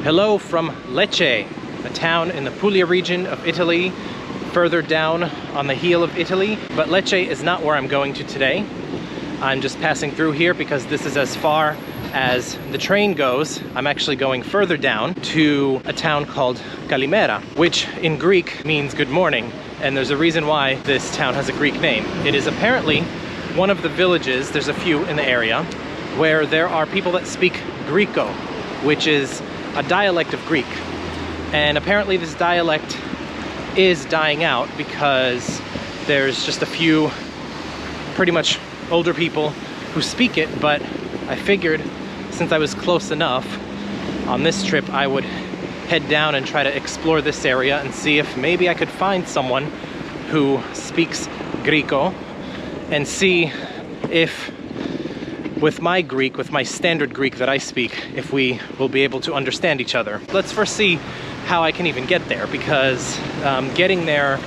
Hello from Lecce, a town in the Puglia region of Italy, further down on the heel of Italy. But Lecce is not where I'm going to today. I'm just passing through here because this is as far as the train goes. I'm actually going further down to a town called Calimera, which in Greek means good morning. And there's a reason why this town has a Greek name. It is apparently one of the villages, there's a few in the area, where there are people that speak Griko, which is a dialect of Greek. And apparently this dialect is dying out because there's just a few pretty much older people who speak it, but I figured since I was close enough on this trip, I would head down and try to explore this area and see if maybe I could find someone who speaks Griko and see if with my Greek, with my standard Greek that I speak, if we will be able to understand each other. Let's first see how I can even get there, because getting there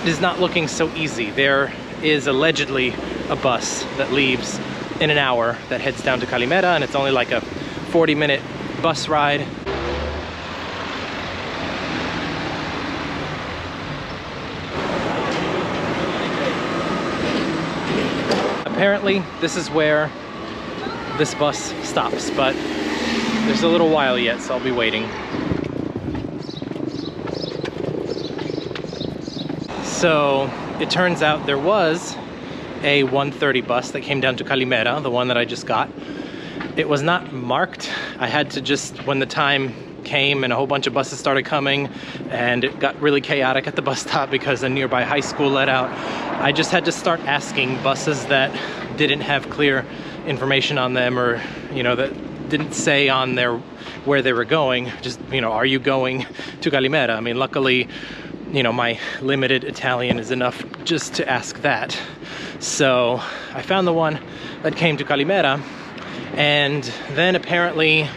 is not looking so easy. There is allegedly a bus that leaves in an hour that heads down to Calimera, and it's only like a 40-minute bus ride. Apparently, this is where this bus stops, but there's a little while yet, so I'll be waiting. So it turns out there was a 1:30 bus that came down to Calimera, the one that I just got. It was not marked. I had to just, when the time came and a whole bunch of buses started coming and it got really chaotic at the bus stop because a nearby high school let out, I just had to start asking buses that didn't have clear information on them, or that didn't say on there where they were going, just are you going to Calimera? I mean, luckily my limited Italian is enough just to ask that. So I found the one that came to Calimera, and then apparently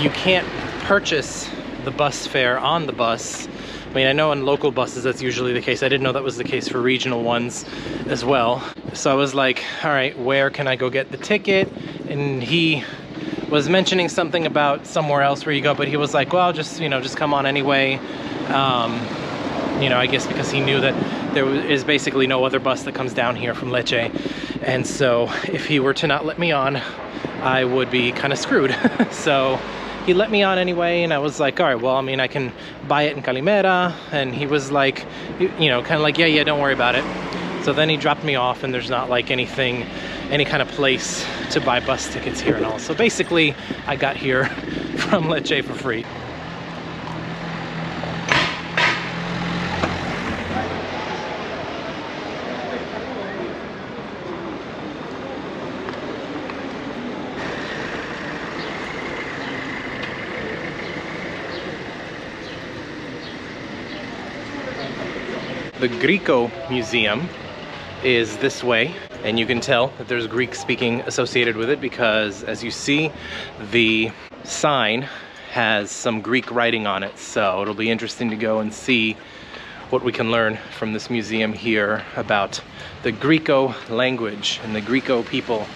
you can't purchase the bus fare on the bus. I mean, I know in local buses that's usually the case. I didn't know that was the case for regional ones as well. So I was like, all right, where can I go get the ticket? And he was mentioning something about somewhere else where you go, but he was like, well, just come on anyway. I guess because he knew that there is basically no other bus that comes down here from Lecce. And so if he were to not let me on, I would be kind of screwed. So he let me on anyway, and I was like, all right, well, I mean, I can buy it in Calimera. And he was like, kind of like, yeah, don't worry about it. So then he dropped me off, and there's not like any kind of place to buy bus tickets here and all. So basically, I got here from Lecce for free. The Griko Museum is this way, and you can tell that there's Greek speaking associated with it because, as you see, the sign has some Greek writing on it. So it'll be interesting to go and see what we can learn from this museum here about the Griko language and the Griko people.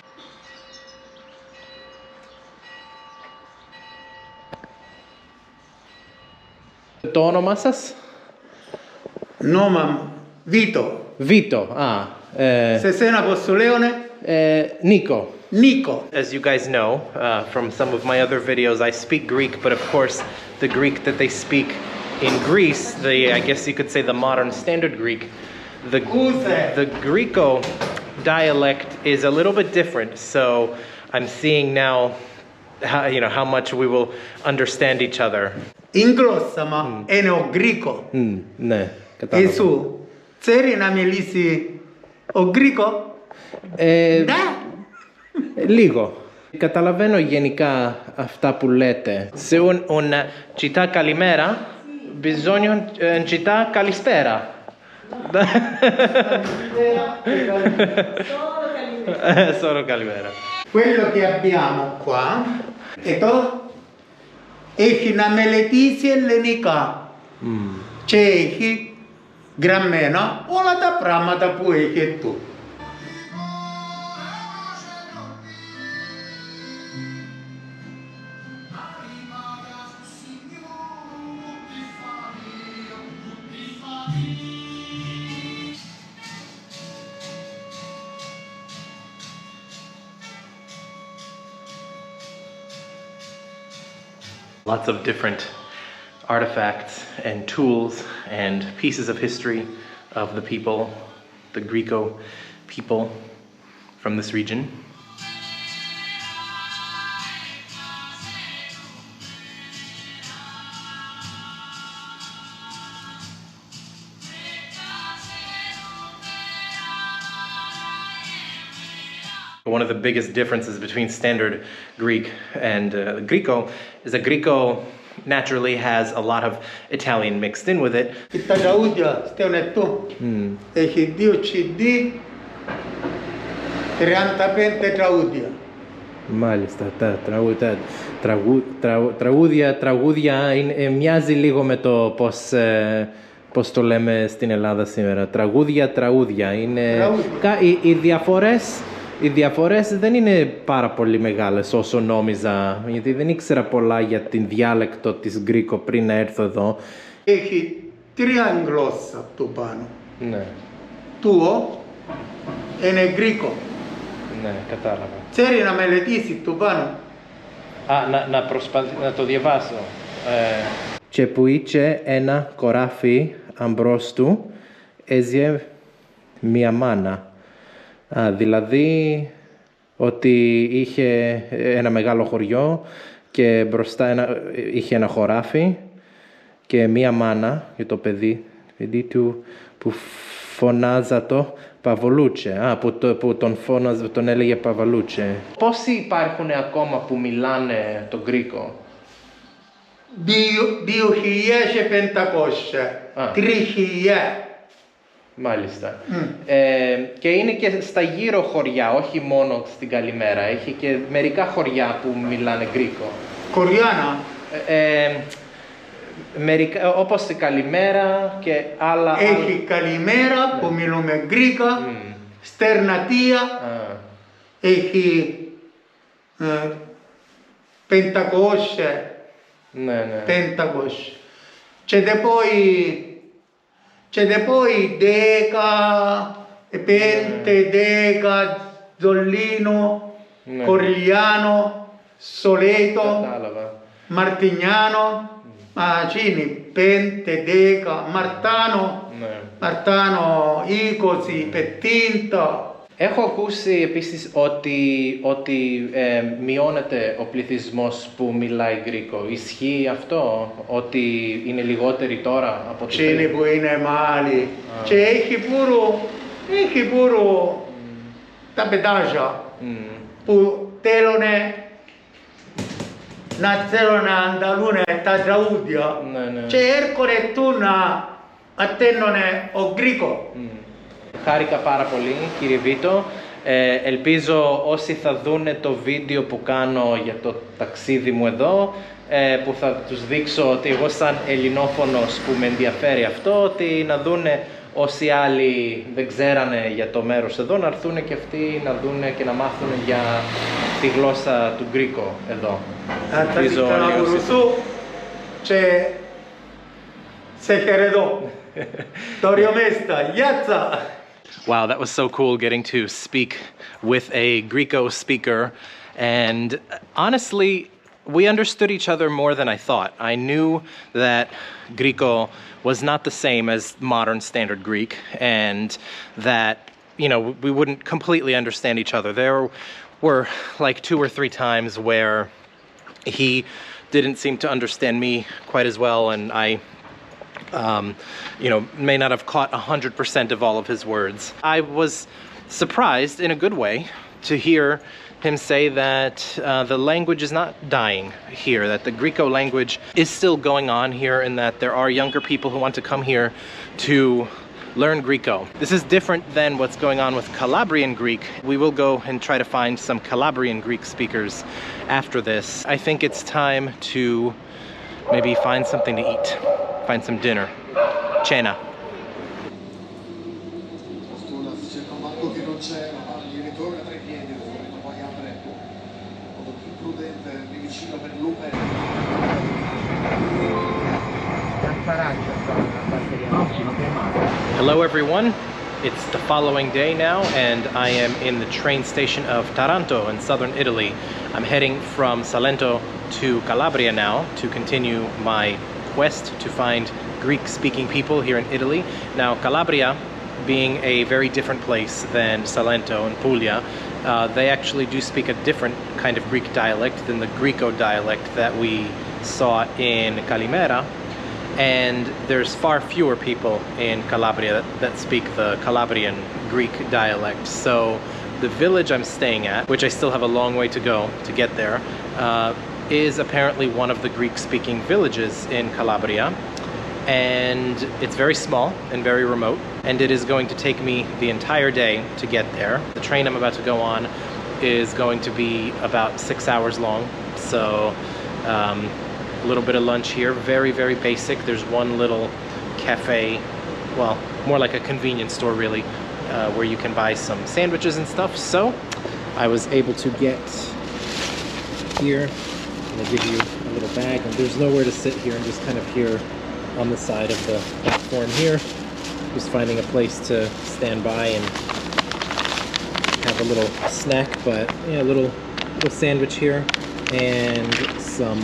Το όνομα σας? Noma Vito. Vito, Se sei una Postoleone? Niko. Niko. As you guys know from some of my other videos, I speak Greek, but of course the Greek that they speak in Greece, I guess you could say the modern standard Greek, the Griko dialect is a little bit different. So I'm seeing now how much we will understand each other. Inglossama Greco. Ναι, κατάλαβα. Εσού, ξέρει να μιλήσει ο Γκρίκο? Ναι. Λίγο. Καταλαβαίνω γενικά αυτά που λέτε. Σε una città Calimera bisogna una città Calispera. Solo Calimera. Quello che abbiamo qua έχει να μελετήσει ελληνικά. Και έχει γραμμένα όλα τα πράγματα που έχει του. Lots of different artifacts and tools and pieces of history of the people, the Griko people from this region. One of the biggest differences between standard Greek and Griko is that Griko naturally has a lot of Italian mixed in with it. Τα τραγούδια στο νετό έχει 2 CD, 35 τραγούδια. Μάλιστα, τα τραγούδια μοιάζει λίγο με το πώς το λέμε στην Ελλάδα σήμερα. Τραγούδια. Είναι, οι διαφορές δεν είναι πάρα πολύ μεγάλες όσο νόμιζα, γιατί δεν ήξερα πολλά για την διάλεκτο της Γκρίκο πριν να έρθω εδώ. Έχει 3 γλώσσα του πάνω. Ναι. Tuo είναι Γκρίκο. Ναι, κατάλαβα. Ξέρει να μελετήσει του πάνω. Να το διαβάσω. Και που είχε ένα κοράφι αμπρός του, έζησε μία μάνα. Δηλαδή ότι είχε ένα μεγάλο χωριό και μπροστά είχε ένα χωράφι και μία μάνα για το παιδί του που φωνάζατο Παβολούτσε, που τον έλεγε Παβολούτσε. Πόσοι υπάρχουν ακόμα που μιλάνε τον Γκρίκο? 2.500, 3.000. Μάλιστα. Και είναι και στα γύρω χωριά, όχι μόνο στην Καλημέρα. Έχει και μερικά χωριά που μιλάνε Γκρίκο. Κοριάνα. Όπως στην Καλημέρα και άλλα. Έχει Καλημέρα που μιλούμε Γκρίκα, Στερνατία, έχει 500. Ναι. 500. Και poi 10, 5, 10, Zollino, Corigliano, Soleto, Martignano, Macini, 5, 10, Martano, Icosi, Pettinto. Έχω ακούσει επίσης ότι μειώνεται ο πληθυσμός που μιλάει Γκρίκο. Ισχύει αυτό, ότι είναι λιγότεροι τώρα από τις Τσίνοι που είναι μάλι. Και έχει πουρου τα πετάζια που θέλουν να ανταλούν τα τραγούδια και έρχονται του να ατένουν ο Γκρίκο. Χάρηκα πάρα πολύ, κύριε Βίτο. Ελπίζω όσοι θα δούνε το βίντεο που κάνω για το ταξίδι μου εδώ, που θα τους δείξω ότι εγώ σαν ελληνόφωνος που με ενδιαφέρει αυτό, ότι να δούνε όσοι άλλοι δεν ξέρανε για το μέρος εδώ, να έρθουν και αυτοί να δούνε και να μάθουν για τη γλώσσα του Γκρίκο εδώ. Ελπίζω όλοι και σε χαιρετώ. Wow, that was so cool getting to speak with a Griko speaker, and honestly, we understood each other more than I thought. I knew that Griko was not the same as modern standard Greek, and that, you know, we wouldn't completely understand each other. There were like 2 or 3 times where he didn't seem to understand me quite as well, and I you know, may not have caught 100% of all of his words. I was surprised in a good way to hear him say that the language is not dying here, that the Griko language is still going on here, and that there are younger people who want to come here to learn Griko. This is different than what's going on with Calabrian Greek. We will go and try to find some Calabrian Greek speakers after this. I think it's time to maybe find something to eat. Find some dinner. Cena. Hello everyone. It's the following day now, and I am in the train station of Taranto in southern Italy. I'm heading from Salento to Calabria now to continue my quest to find Greek-speaking people here in Italy. Now, Calabria, being a very different place than Salento and Puglia, they actually do speak a different kind of Greek dialect than the Griko dialect that we saw in Calimera. And there's far fewer people in Calabria that speak the Calabrian Greek dialect. So the village I'm staying at, which I still have a long way to go to get there, is apparently one of the Greek-speaking villages in Calabria. And it's very small and very remote, and it is going to take me the entire day to get there. The train I'm about to go on is going to be about 6 hours long, so a little bit of lunch here, very, very basic. There's one little cafe, well, more like a convenience store really, where you can buy some sandwiches and stuff. So I was able to get here. I'm gonna give you a little bag, and there's nowhere to sit here. I'm just kind of here on the side of the platform here, just finding a place to stand by and have a little snack. But yeah, a little sandwich here and some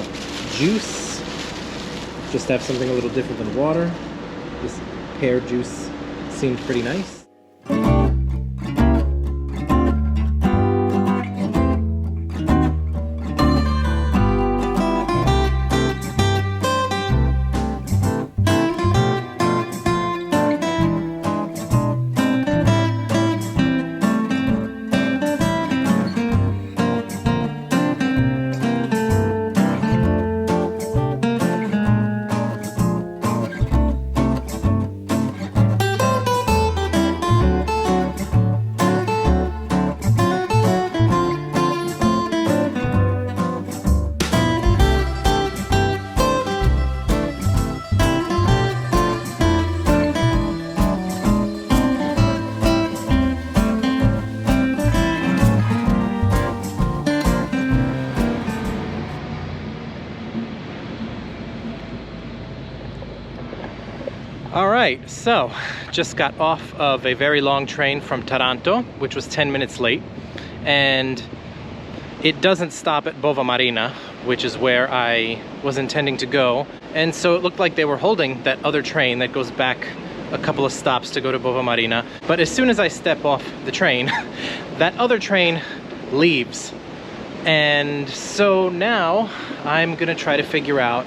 juice. Just have something a little different than water. This pear juice seemed pretty nice. All right, so just got off of a very long train from Taranto, which was 10 minutes late, and it doesn't stop at Bova Marina, which is where I was intending to go. And so it looked like they were holding that other train that goes back a couple of stops to go to Bova Marina. But as soon as I step off the train, that other train leaves. And so now I'm gonna try to figure out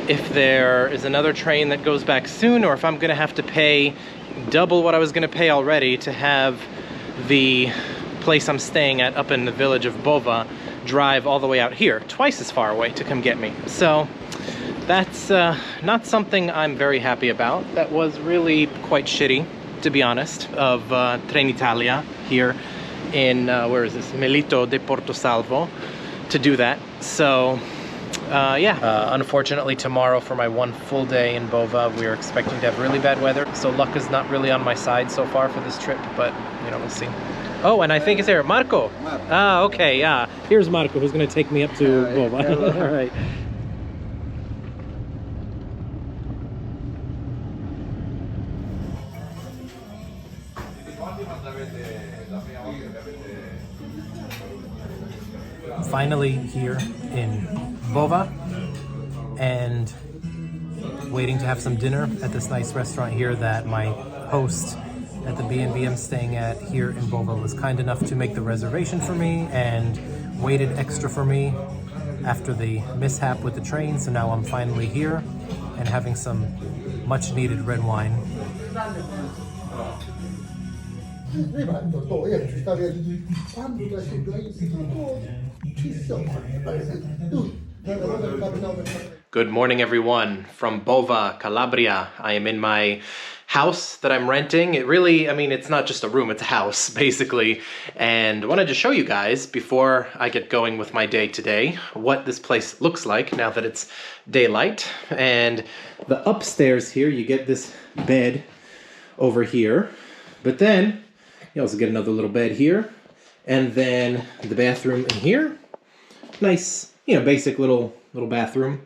if there is another train that goes back soon, or if I'm gonna have to pay double what I was gonna pay already to have the place I'm staying at up in the village of Bova drive all the way out here, twice as far away, to come get me. So that's not something I'm very happy about. That was really quite shitty, to be honest, of Trenitalia here in, where is this? Melito de Porto Salvo, to do that. So yeah, unfortunately tomorrow for my one full day in Bova, we are expecting to have really bad weather. So luck is not really on my side so far for this trip, but you know, we'll see. Oh, and I think it's there, Marco. Ah, okay, yeah. Here's Marco, who's gonna take me up to Bova. All right. Finally here in Bova, and waiting to have some dinner at this nice restaurant here that my host at the B&B I'm staying at here in Bova was kind enough to make the reservation for me and waited extra for me after the mishap with the train. So now I'm finally here and having some much needed red wine. Good morning, everyone, from Bova, Calabria. I am in my house that I'm renting. It really, I mean, it's not just a room, it's a house, basically. And I wanted to show you guys, before I get going with my day today, what this place looks like now that it's daylight. And the upstairs here, you get this bed over here, but then you also get another little bed here, and then the bathroom in here. Nice, you know, basic little bathroom.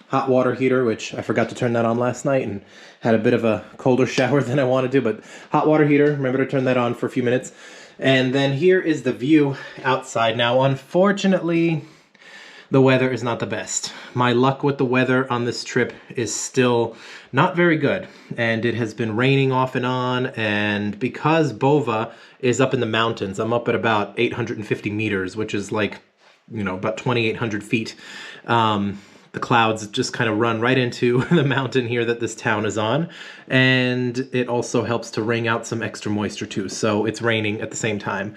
Hot water heater, which I forgot to turn that on last night and had a bit of a colder shower than I wanted to, but hot water heater, remember to turn that on for a few minutes. And then here is the view outside. Now, unfortunately, the weather is not the best. My luck with the weather on this trip is still not very good, and it has been raining off and on, and because Bova is up in the mountains, I'm up at about 850 meters, which is like, you know, about 2,800 feet. The clouds just kind of run right into the mountain here that this town is on, and it also helps to wring out some extra moisture too, so it's raining at the same time.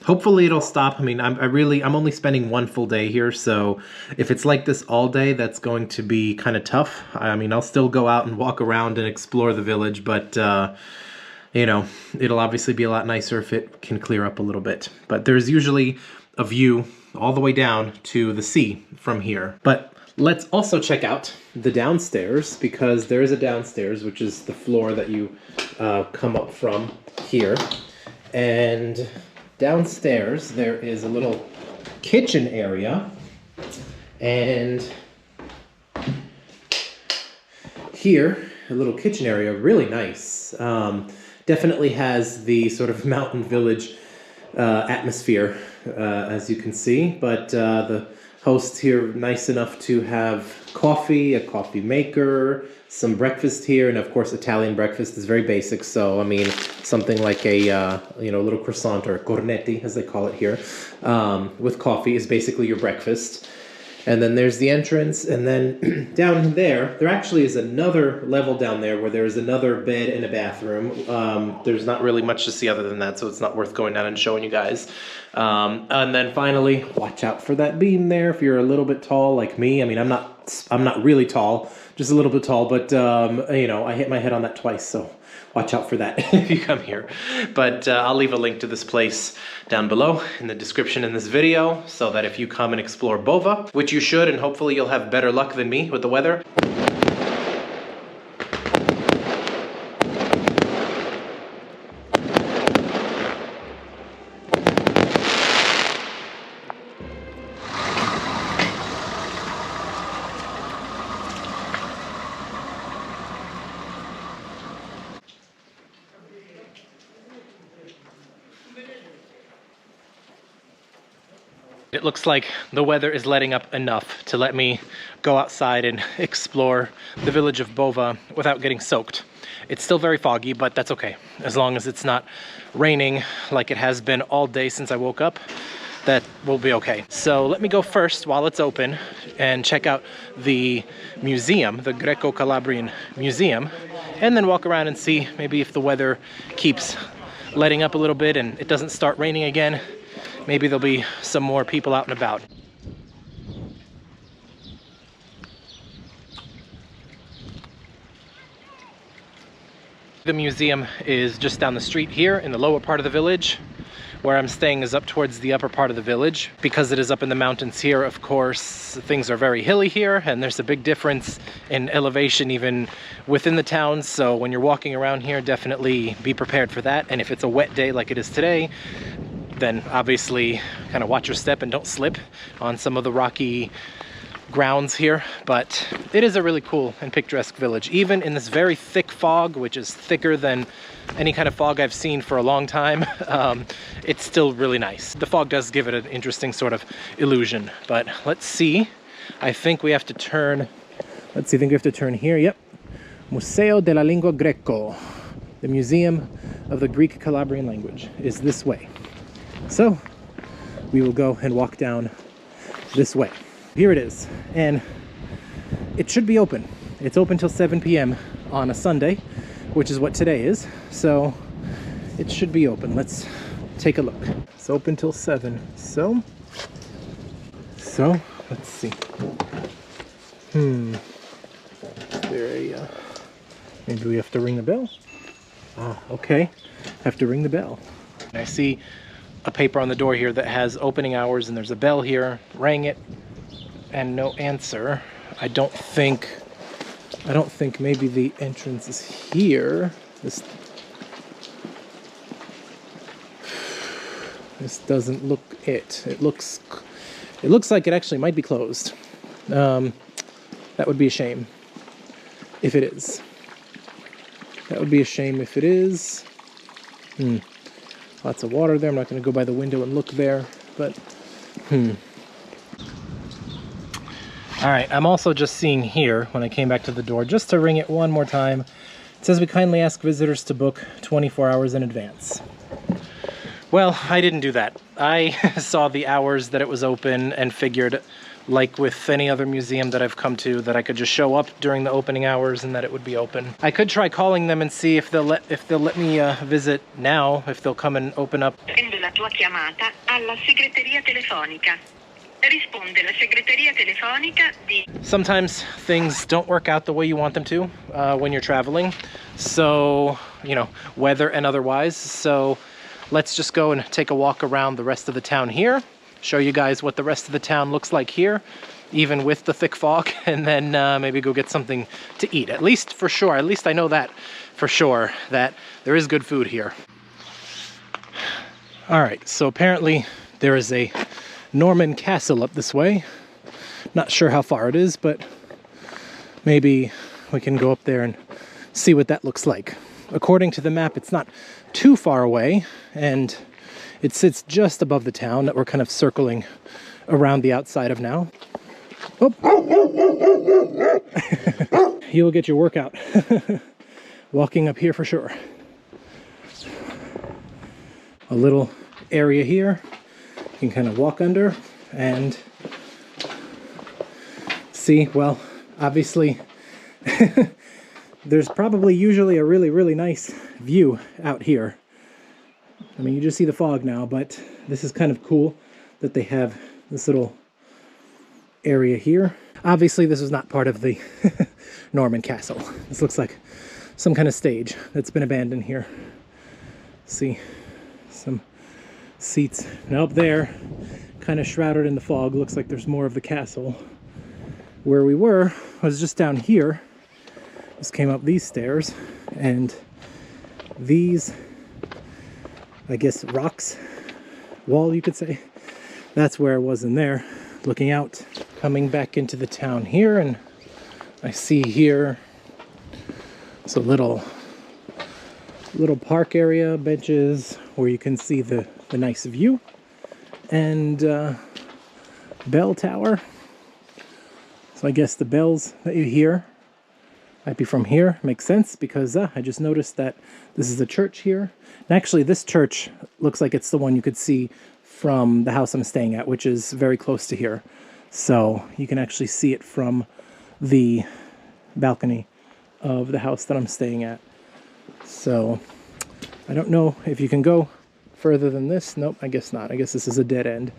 Hopefully it'll stop. I mean, I'm only spending one full day here, so if it's like this all day, that's going to be kind of tough. I mean, I'll still go out and walk around and explore the village, but you know, it'll obviously be a lot nicer if it can clear up a little bit. But there's usually a view all the way down to the sea from here. But let's also check out the downstairs, because there is a downstairs, which is the floor that you come up from here. And downstairs there is a little kitchen area, and here, a little kitchen area, really nice. Definitely has the sort of mountain village atmosphere, as you can see, but the hosts here nice enough to have coffee, a coffee maker, some breakfast here, and of course Italian breakfast is very basic, so I mean something like a you know, little croissant, or cornetti as they call it here, with coffee is basically your breakfast. And then there's the entrance, and then down there actually is another level down there where there's another bed and a bathroom. There's not really much to see other than that, so it's not worth going down and showing you guys. And then finally, watch out for that beam there if you're a little bit tall like me. I mean, I'm not really tall, just a little bit tall, but you know, I hit my head on that twice, so watch out for that if you come here. But I'll leave a link to this place down below in the description in this video, so that if you come and explore Bova, which you should, and hopefully you'll have better luck than me with the weather. It looks like the weather is letting up enough to let me go outside and explore the village of Bova without getting soaked. It's still very foggy, but that's okay. As long as it's not raining like it has been all day since I woke up, that will be okay. So let me go first while it's open and check out the museum, the Greco-Calabrian Museum, and then walk around and see maybe if the weather keeps letting up a little bit and it doesn't start raining again. Maybe there'll be some more people out and about. The museum is just down the street here in the lower part of the village. Where I'm staying is up towards the upper part of the village. Because it is up in the mountains here, of course, things are very hilly here, and there's a big difference in elevation even within the towns. So when you're walking around here, definitely be prepared for that. And if it's a wet day like it is today, then obviously kind of watch your step and don't slip on some of the rocky grounds here. But it is a really cool and picturesque village, even in this very thick fog, which is thicker than any kind of fog I've seen for a long time. It's still really nice. The fog does give it an interesting sort of illusion. But let's see. I think we have to turn, let's see, I think we have to turn here. Yep. Museo della Lingua Greco. The Museum of the Greek-Calabrian Language is this way. So we will go and walk down this way. Here it is, and it should be open. It's open till 7 p.m. on a Sunday, which is what today is. So it should be open. Let's take a look. It's open till 7. So let's see. Maybe we have to ring the bell. Ah, okay. Have to ring the bell. I see a paper on the door here that has opening hours, and there's a bell here. Rang it and no answer. I don't think maybe the entrance is here. This doesn't look it. It looks like it actually might be closed. That would be a shame if it is. That would be a shame if it is. Lots of water there. I'm not going to go by the window and look there, but All right, I'm also just seeing here, when I came back to the door, just to ring it one more time, it says we kindly ask visitors to book 24 hours in advance. Well, I didn't do that. I saw the hours that it was open and figured, like with any other museum that I've come to, that I could just show up during the opening hours and that it would be open. I could try calling them and see if they'll let me visit now, if they'll come and open up. Prende la tua chiamata alla segreteria telefonica. Risponde la segreteria telefonica di... Sometimes things don't work out the way you want them to when you're traveling. So, you know, weather and otherwise. So let's just go and take a walk around the rest of the town here. Show you guys what the rest of the town looks like here, even with the thick fog, and then maybe go get something to eat. At least for sure, at least I know that for sure, that there is good food here. All right, so apparently there is a Norman castle up this way. Not sure how far it is, but maybe we can go up there and see what that looks like. According to the map, it's not too far away, and it sits just above the town that we're kind of circling around the outside of now. Oh. You'll get your workout walking up here for sure. A little area here you can kind of walk under and see. Well, obviously there's probably usually a really nice view out here. I mean, you just see the fog now, but this is kind of cool that they have this little area here. Obviously, this is not part of the Norman castle. This looks like some kind of stage that's been abandoned here. See some seats. And up there, kind of shrouded in the fog, looks like there's more of the castle. Where we were was just down here. Just came up these stairs, and these, I guess, rocks, wall you could say, that's where I was in there, looking out. Coming back into the town here, and I see here it's a little park area, benches where you can see the nice view, and bell tower. So I guess the bells that you hear might be from here. Makes sense, because I just noticed that this is a church here. And actually, this church looks like it's the one you could see from the house I'm staying at, which is very close to here. So you can actually see it from the balcony of the house that I'm staying at. So I don't know if you can go further than this. Nope, I guess not. I guess this is a dead end.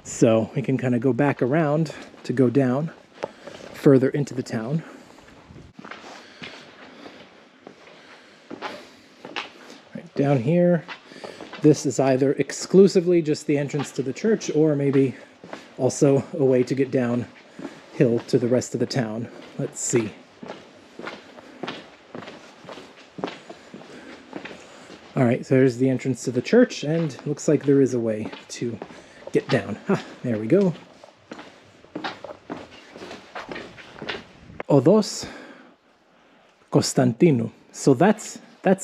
So we can kind of go back around to go down further into the town. Right down here, this is either exclusively just the entrance to the church, or maybe also a way to get down hill to the rest of the town. Let's see. All right, so there's the entrance to the church, and looks like there is a way to get down. There we go. Odos Constantinou. So that's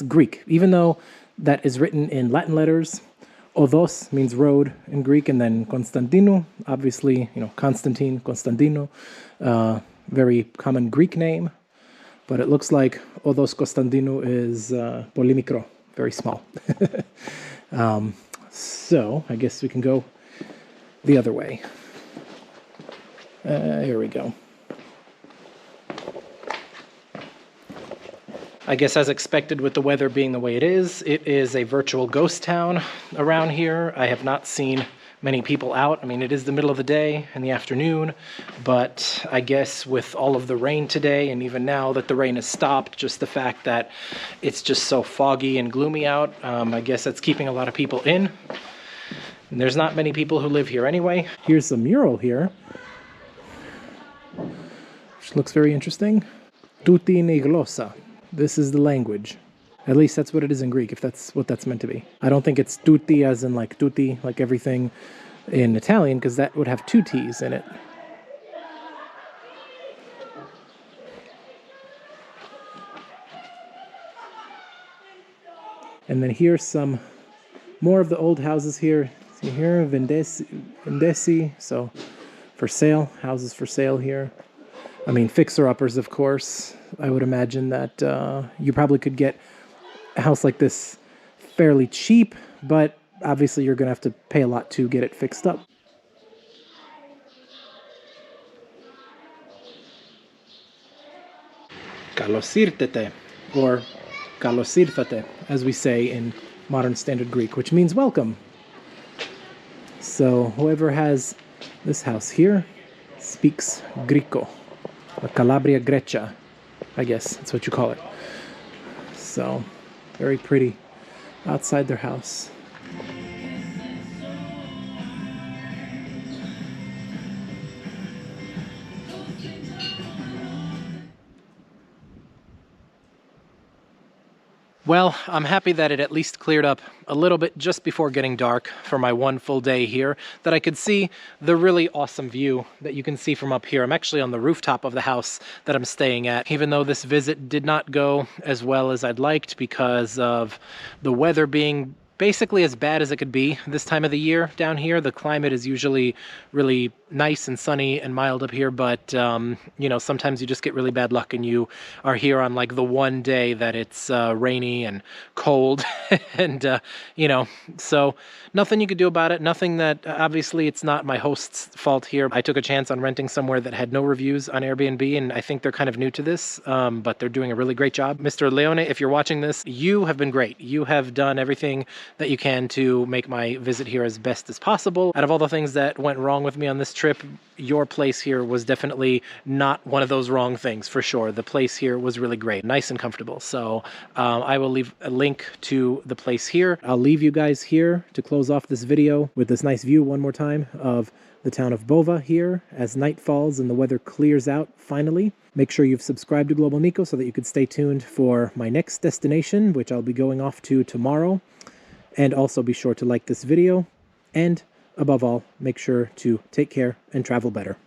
Greek, even though that is written in Latin letters. Odos means road in Greek, and then Constantinou, obviously, you know, Constantine, Constantino, very common Greek name, but it looks like Odos Constantinou is polymicro, very small. So I guess we can go the other way. Here we go. I guess as expected, with the weather being the way it is a virtual ghost town around here. I have not seen many people out. I mean, it is the middle of the day in the afternoon, but I guess with all of the rain today, and even now that the rain has stopped, just the fact that it's just so foggy and gloomy out, I guess that's keeping a lot of people in. And there's not many people who live here anyway. Here's a mural here, which looks very interesting. Tutti in glossa. This is the language. At least that's what it is in Greek, if that's what that's meant to be. I don't think it's tutti as in like tutti, like everything in Italian, because that would have two T's in it. And then here's some more of the old houses here. See here, Vendesi, so for sale, houses for sale here. I mean, fixer-uppers, of course. I would imagine that you probably could get a house like this fairly cheap, but obviously you're going to have to pay a lot to get it fixed up. Kalosirtete, or kalosirtate, as we say in modern standard Greek, which means welcome. So whoever has this house here speaks Griko, or Calabria Greek, I guess that's what you call it. So very pretty outside their house. Well, I'm happy that it at least cleared up a little bit just before getting dark for my one full day here, that I could see the really awesome view that you can see from up here. I'm actually on the rooftop of the house that I'm staying at, even though this visit did not go as well as I'd liked because of the weather being basically as bad as it could be this time of the year down here. The climate is usually really nice and sunny and mild up here, but you know, sometimes you just get really bad luck and you are here on like the one day that it's rainy and cold and you know, so nothing you could do about it. Nothing that obviously it's not my host's fault here. I took a chance on renting somewhere that had no reviews on Airbnb, and I think they're kind of new to this, but they're doing a really great job. Mr. Leone, if you're watching this, you have been great. You have done everything that you can to make my visit here as best as possible. Out of all the things that went wrong with me on this trip, your place here was definitely not one of those wrong things, for sure. The place here was really great, nice and comfortable. So I will leave a link to the place here. I'll leave you guys here to close off this video with this nice view one more time of the town of Bova here as night falls and the weather clears out finally. Make sure you've subscribed to Global Niko so that you can stay tuned for my next destination, which I'll be going off to tomorrow. And also be sure to like this video, and above all, make sure to take care and travel better.